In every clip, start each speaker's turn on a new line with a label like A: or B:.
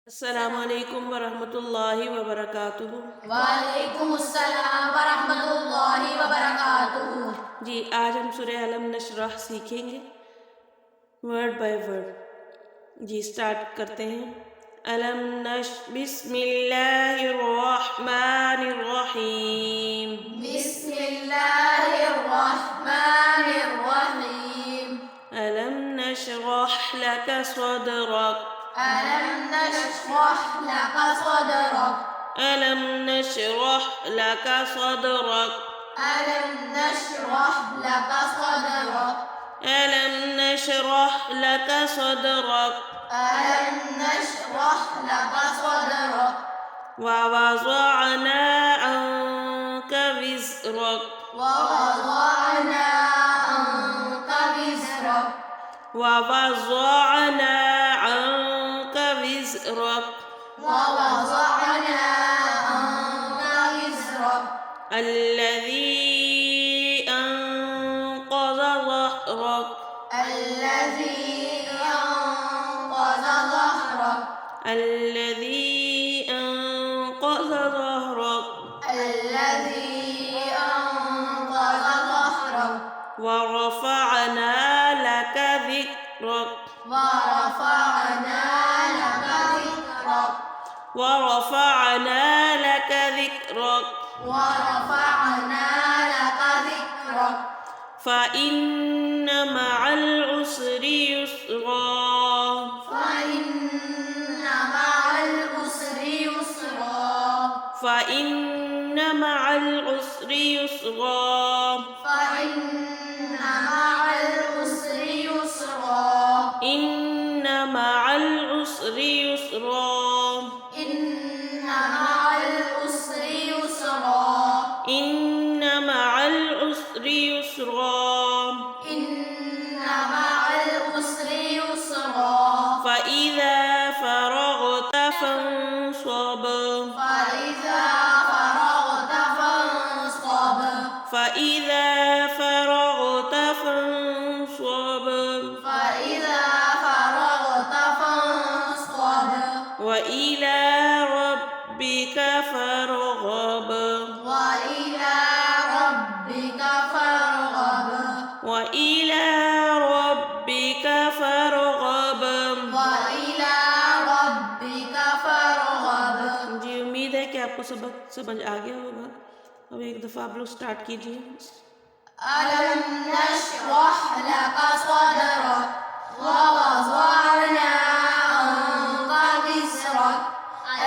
A: अस्सलामुअलैकुम वरहमतुल्लाहि वबरकातुहू।
B: वालेकुमुस्सलाम वरहमतुल्लाहि वबरकातुहू।
A: जी, आज हम सूरह अलम नशरह सीखेंगे वर्ड बाय वर्ड। जी, स्टार्ट करते हैं। अलम नश बिस्मिल्लाहिर्रहमानिर्रहीम।
B: बिस्मिल्लाहिर्रहमानिर्रहीम।
A: अलम नशरह लक सदरक।
B: अलम नशरह लक सदरक।
A: अलम नशरह लक सदरक।
B: अलम नशरह लक सदरक।
A: अलम नशरह लक सदरक।
B: अलम नशरह लक सदरक।
A: ववज़अना अन्क विज़रक।
B: ववज़अना अन्क विज़रक।
A: ववज़अना अन्क विज़रक।
B: ववज़अना अन्क विज़रक।
A: الذي أنقض ظهرك.
B: الذي أنقض ظهرك.
A: الذي أنقض ظهرك.
B: الذي أنقض ظهرك.
A: ورفعنا لك ذكرك.
B: ورفعنا لك ذكرك.
A: ورفعنا لك ذكرك.
B: ورفعنا لك ذكرك.
A: فإن مع العسر يسرا.
B: فإن مع العسر يسرا.
A: فإن مع العسر يسرا.
B: فإن مع العسر يسرا.
A: إن مع العسر يسرا.
B: إن مع العسر يسرا.
A: إن مع العسر يسرا.
B: إن مع العسر يسرا.
A: فإذا فرغت فانصب.
B: فإذا فرغت فانصب.
A: فإذا فرغت فانصب.
B: فإذا فرغت فانصب.
A: وإلى ربك فارغب.
B: وإلى ربك فارغب.
A: وإلى ربك فارغب.
B: وإلى ربك فارغब।
A: जी, उम्मीद है कि आपको सबक समझ आ गया होगा। अब एक दफ़ा आप लोग स्टार्ट कीजिए।
B: ألم نشرح لك صدرك ووضعنا عنك وزرك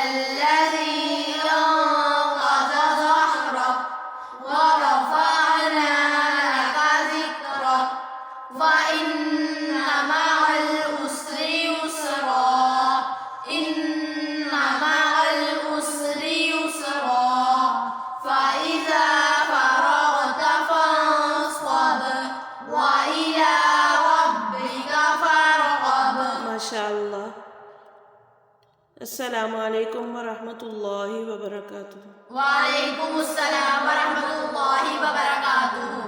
B: الذي أنقض ظهرك ورفعنا لك ذكرك فإن مع العسر يسرا. إن مع العسر يسرا. فإذا فرغت فانصب. وإلى ربك فارغب.
A: माशाअल्लाह। अस्सलामु अलैकुम वरहमतुल्लाहि वबरकातुहू।
B: वालेकुमुस्सलाम वरहमतुल्लाहि वबरकातुहू।